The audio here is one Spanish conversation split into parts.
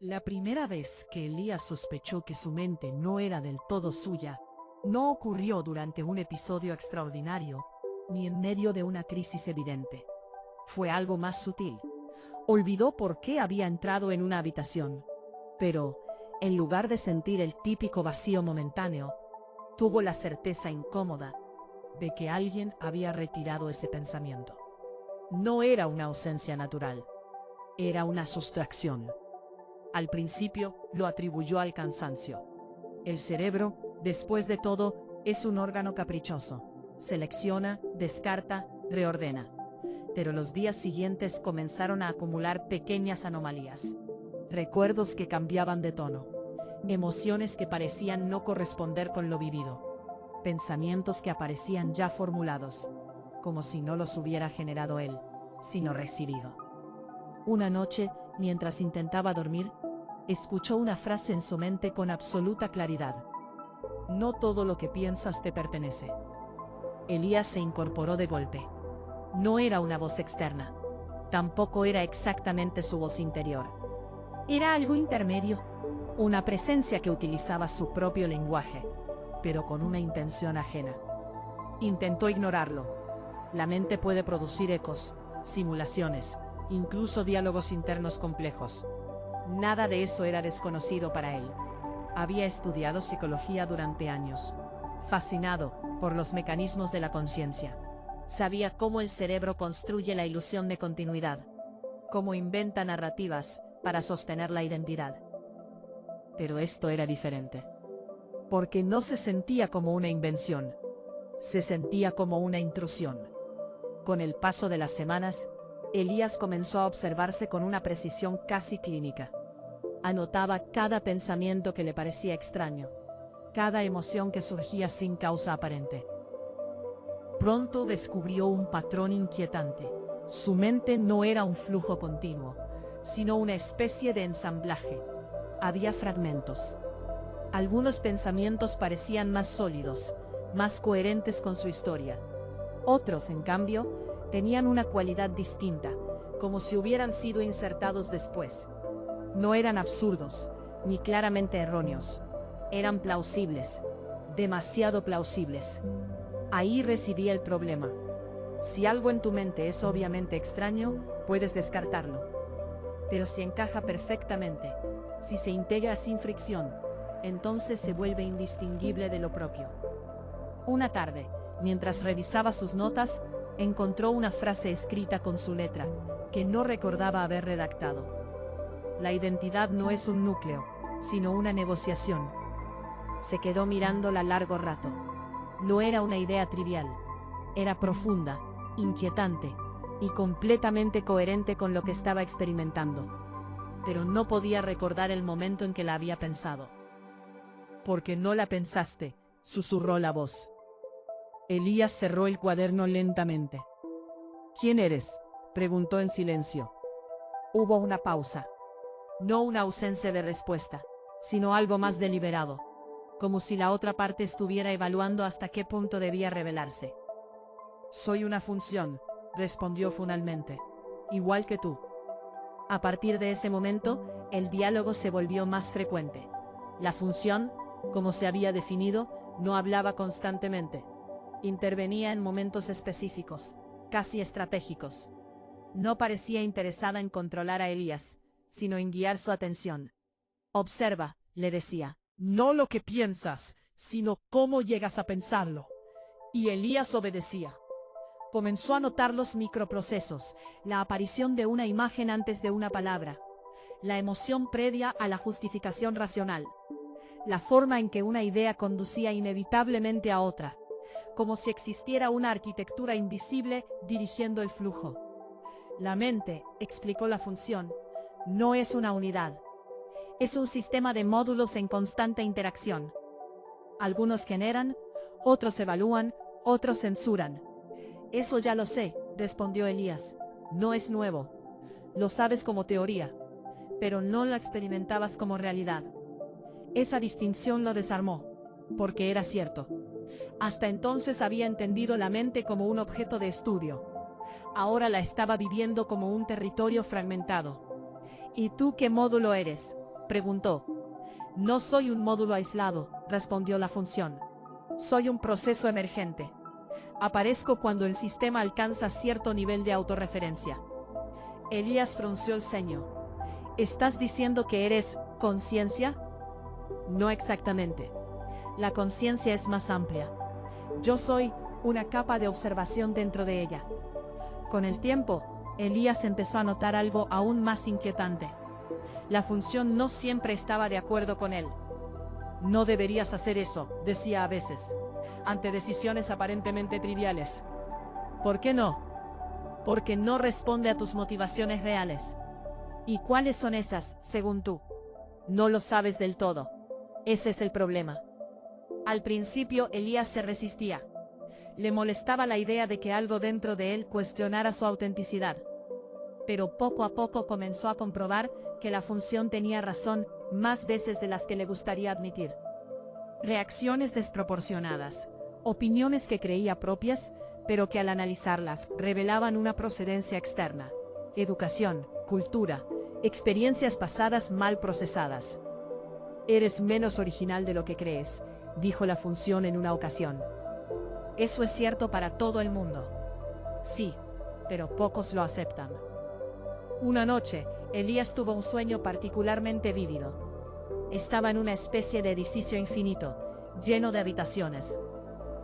La primera vez que Elías sospechó que su mente no era del todo suya, no ocurrió durante un episodio extraordinario, ni en medio de una crisis evidente. Fue algo más sutil. Olvidó por qué había entrado en una habitación. Pero, en lugar de sentir el típico vacío momentáneo, tuvo la certeza incómoda de que alguien había retirado ese pensamiento. No era una ausencia natural, era una sustracción. Al principio, lo atribuyó al cansancio. El cerebro, después de todo, es un órgano caprichoso. Selecciona, descarta, reordena. Pero los días siguientes comenzaron a acumular pequeñas anomalías. Recuerdos que cambiaban de tono. Emociones que parecían no corresponder con lo vivido. Pensamientos que aparecían ya formulados, como si no los hubiera generado él, sino recibido. Una noche, mientras intentaba dormir, escuchó una frase en su mente con absoluta claridad. No todo lo que piensas te pertenece. Elías se incorporó de golpe. No era una voz externa. Tampoco era exactamente su voz interior. Era algo intermedio. Una presencia que utilizaba su propio lenguaje, pero con una intención ajena. Intentó ignorarlo. La mente puede producir ecos, simulaciones, incluso diálogos internos complejos. Nada de eso era desconocido para él. Había estudiado psicología durante años. Fascinado por los mecanismos de la conciencia. Sabía cómo el cerebro construye la ilusión de continuidad. Cómo inventa narrativas para sostener la identidad. Pero esto era diferente. Porque no se sentía como una invención. Se sentía como una intrusión. Con el paso de las semanas, Elías comenzó a observarse con una precisión casi clínica. Anotaba cada pensamiento que le parecía extraño, cada emoción que surgía sin causa aparente. Pronto descubrió un patrón inquietante. Su mente no era un flujo continuo, sino una especie de ensamblaje. Había fragmentos. Algunos pensamientos parecían más sólidos, más coherentes con su historia. Otros, en cambio, tenían una cualidad distinta, como si hubieran sido insertados después. No eran absurdos, ni claramente erróneos. Eran plausibles, demasiado plausibles. Ahí residía el problema. Si algo en tu mente es obviamente extraño, puedes descartarlo. Pero si encaja perfectamente, si se integra sin fricción, entonces se vuelve indistinguible de lo propio. Una tarde, mientras revisaba sus notas, encontró una frase escrita con su letra, que no recordaba haber redactado. La identidad no es un núcleo, sino una negociación. Se quedó mirándola largo rato. No era una idea trivial. Era profunda, inquietante, y completamente coherente con lo que estaba experimentando. Pero no podía recordar el momento en que la había pensado. «Porque no la pensaste», susurró la voz. Elías cerró el cuaderno lentamente. «¿Quién eres?», preguntó en silencio. Hubo una pausa. No una ausencia de respuesta, sino algo más deliberado, como si la otra parte estuviera evaluando hasta qué punto debía revelarse. «Soy una función», respondió finalmente, «igual que tú». A partir de ese momento, el diálogo se volvió más frecuente. La función, como se había definido, no hablaba constantemente. Intervenía en momentos específicos, casi estratégicos. No parecía interesada en controlar a Elías, sino en guiar su atención. «Observa», le decía, «no lo que piensas, sino cómo llegas a pensarlo». Y Elías obedecía. Comenzó a notar los microprocesos, la aparición de una imagen antes de una palabra, la emoción previa a la justificación racional, la forma en que una idea conducía inevitablemente a otra, como si existiera una arquitectura invisible dirigiendo el flujo. La mente, explicó la función, no es una unidad. Es un sistema de módulos en constante interacción. Algunos generan, otros evalúan, otros censuran. «Eso ya lo sé», respondió Elías. «No es nuevo. Lo sabes como teoría, pero no lo experimentabas como realidad». Esa distinción lo desarmó, porque era cierto. Hasta entonces había entendido la mente como un objeto de estudio. Ahora la estaba viviendo como un territorio fragmentado. «¿Y tú qué módulo eres?», Preguntó. No soy un módulo aislado, respondió la función. Soy un proceso emergente. Aparezco cuando el sistema alcanza cierto nivel de autorreferencia. Elías frunció el ceño. ¿Estás diciendo que eres conciencia? No exactamente. La conciencia es más amplia. Yo soy una capa de observación dentro de ella. Con el tiempo, Elías empezó a notar algo aún más inquietante. La función no siempre estaba de acuerdo con él. No deberías hacer eso, decía a veces, ante decisiones aparentemente triviales. ¿Por qué no? Porque no responde a tus motivaciones reales. ¿Y cuáles son esas, según tú? No lo sabes del todo. Ese es el problema. Al principio Elías se resistía. Le molestaba la idea de que algo dentro de él cuestionara su autenticidad. Pero poco a poco comenzó a comprobar que la función tenía razón más veces de las que le gustaría admitir. Reacciones desproporcionadas, opiniones que creía propias, pero que al analizarlas revelaban una procedencia externa. Educación, cultura, experiencias pasadas mal procesadas. Eres menos original de lo que crees, dijo la función en una ocasión. Eso es cierto para todo el mundo. Sí, pero pocos lo aceptan. Una noche, Elías tuvo un sueño particularmente vívido. Estaba en una especie de edificio infinito, lleno de habitaciones.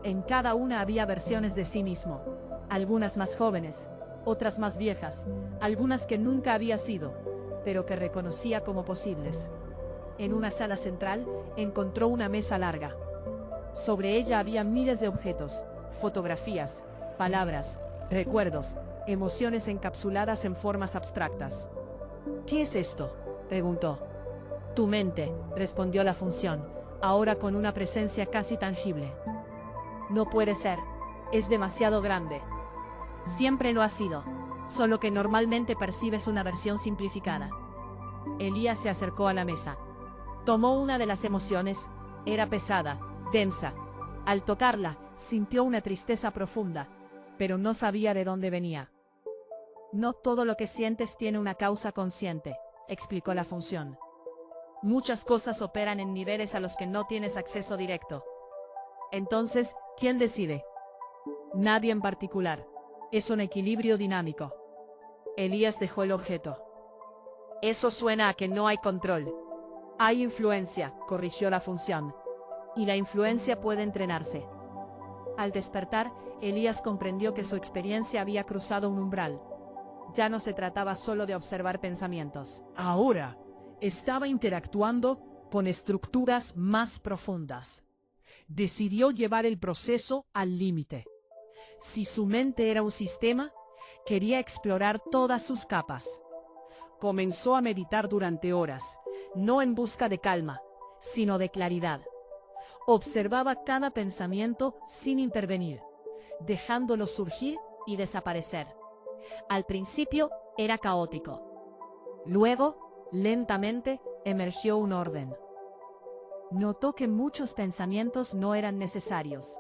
En cada una había versiones de sí mismo, algunas más jóvenes, otras más viejas, algunas que nunca había sido, pero que reconocía como posibles. En una sala central, encontró una mesa larga. Sobre ella había miles de objetos, fotografías, palabras, recuerdos, emociones encapsuladas en formas abstractas. ¿Qué es esto?, preguntó. Tu mente, respondió la función, ahora con una presencia casi tangible. No puede ser, es demasiado grande. Siempre lo ha sido, solo que normalmente percibes una versión simplificada. Elías se acercó a la mesa. Tomó una de las emociones, era pesada, densa. Al tocarla, sintió una tristeza profunda, pero no sabía de dónde venía. No todo lo que sientes tiene una causa consciente, explicó la función. Muchas cosas operan en niveles a los que no tienes acceso directo. Entonces, ¿quién decide? Nadie en particular. Es un equilibrio dinámico. Elías dejó el objeto. Eso suena a que no hay control. Hay influencia, corrigió la función. Y la influencia puede entrenarse. Al despertar, Elías comprendió que su experiencia había cruzado un umbral. Ya no se trataba solo de observar pensamientos. Ahora, estaba interactuando con estructuras más profundas. Decidió llevar el proceso al límite. Si su mente era un sistema, quería explorar todas sus capas. Comenzó a meditar durante horas, no en busca de calma, sino de claridad. Observaba cada pensamiento sin intervenir, dejándolo surgir y desaparecer. Al principio era caótico. Luego, lentamente, emergió un orden. Notó que muchos pensamientos no eran necesarios.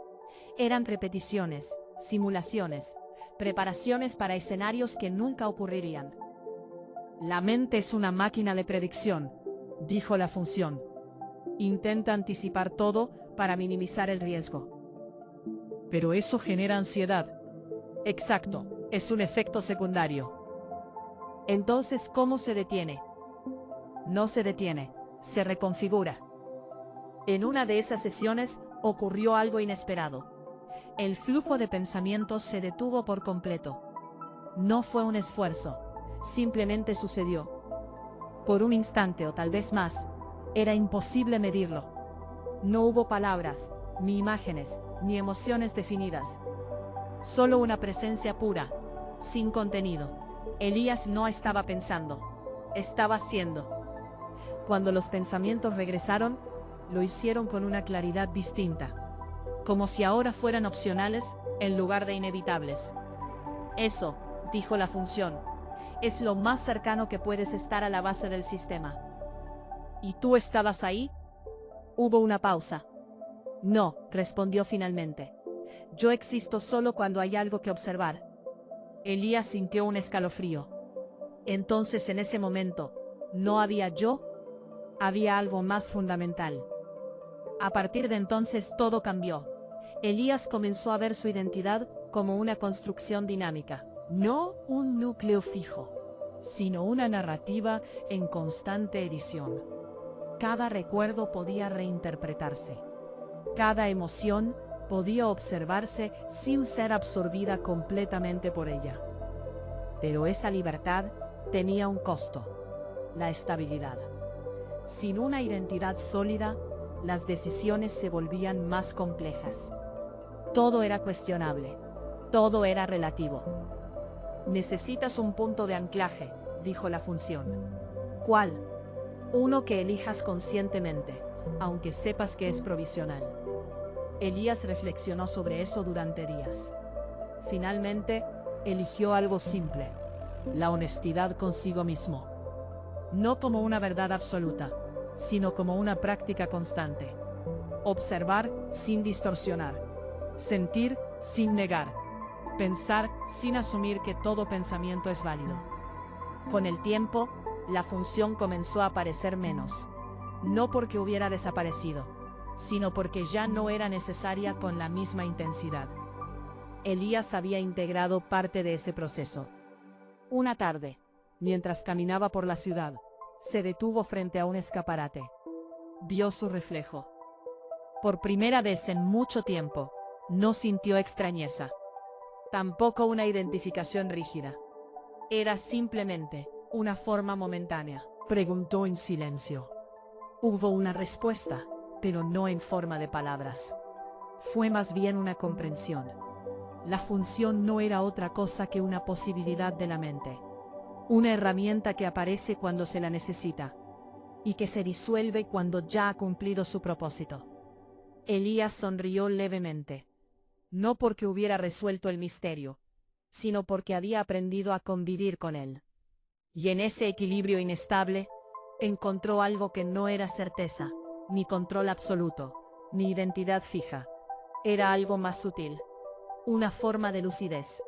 Eran repeticiones, simulaciones, preparaciones para escenarios que nunca ocurrirían. La mente es una máquina de predicción, dijo la función. Intenta anticipar todo para minimizar el riesgo. Pero eso genera ansiedad. Exacto, es un efecto secundario. Entonces, ¿cómo se detiene? No se detiene, se reconfigura. En una de esas sesiones, ocurrió algo inesperado. El flujo de pensamientos se detuvo por completo. No fue un esfuerzo, simplemente sucedió. Por un instante o tal vez más, era imposible medirlo. No hubo palabras, ni imágenes, ni emociones definidas. Solo una presencia pura, sin contenido. Elías no estaba pensando, estaba siendo. Cuando los pensamientos regresaron, lo hicieron con una claridad distinta. Como si ahora fueran opcionales, en lugar de inevitables. Eso, dijo la función, es lo más cercano que puedes estar a la base del sistema. ¿Y tú estabas ahí? Hubo una pausa. No, respondió finalmente. Yo existo solo cuando hay algo que observar. Elías sintió un escalofrío. Entonces, en ese momento, ¿no había yo? había algo más fundamental. A partir de entonces todo cambió. Elías comenzó a ver su identidad como una construcción dinámica, no un núcleo fijo, sino una narrativa en constante edición. Cada recuerdo podía reinterpretarse. Cada emoción podía observarse sin ser absorbida completamente por ella. Pero esa libertad tenía un costo: la estabilidad. Sin una identidad sólida, las decisiones se volvían más complejas. Todo era cuestionable, todo era relativo. Necesitas un punto de anclaje, dijo la función. ¿Cuál? Uno que elijas conscientemente, aunque sepas que es provisional. Elías reflexionó sobre eso durante días. Finalmente, eligió algo simple: la honestidad consigo mismo. No como una verdad absoluta, sino como una práctica constante. Observar sin distorsionar. Sentir sin negar. Pensar sin asumir que todo pensamiento es válido. Con el tiempo, la función comenzó a aparecer menos. No porque hubiera desaparecido, sino porque ya no era necesaria con la misma intensidad. Elías había integrado parte de ese proceso. Una tarde, mientras caminaba por la ciudad, se detuvo frente a un escaparate. Vio su reflejo. Por primera vez en mucho tiempo, no sintió extrañeza. Tampoco una identificación rígida. Era simplemente una forma momentánea. Preguntó en silencio. Hubo una respuesta, pero no en forma de palabras. Fue más bien una comprensión. La función no era otra cosa que una posibilidad de la mente. Una herramienta que aparece cuando se la necesita y que se disuelve cuando ya ha cumplido su propósito. Elías sonrió levemente. No porque hubiera resuelto el misterio, sino porque había aprendido a convivir con él. Y en ese equilibrio inestable, encontró algo que no era certeza, ni control absoluto, ni identidad fija. Era algo más sutil. Una forma de lucidez.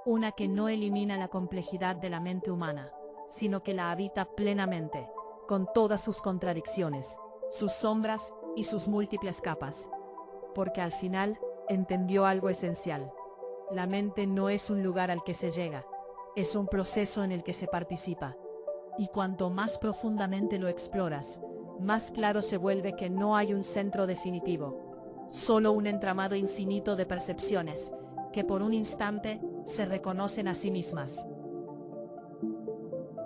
Una que no elimina la complejidad de la mente humana, sino que la habita plenamente, con todas sus contradicciones, sus sombras y sus múltiples capas. Porque al final, entendió algo esencial. La mente no es un lugar al que se llega, es un proceso en el que se participa. Y cuanto más profundamente lo exploras, más claro se vuelve que no hay un centro definitivo, solo un entramado infinito de percepciones, que por un instante se reconocen a sí mismas.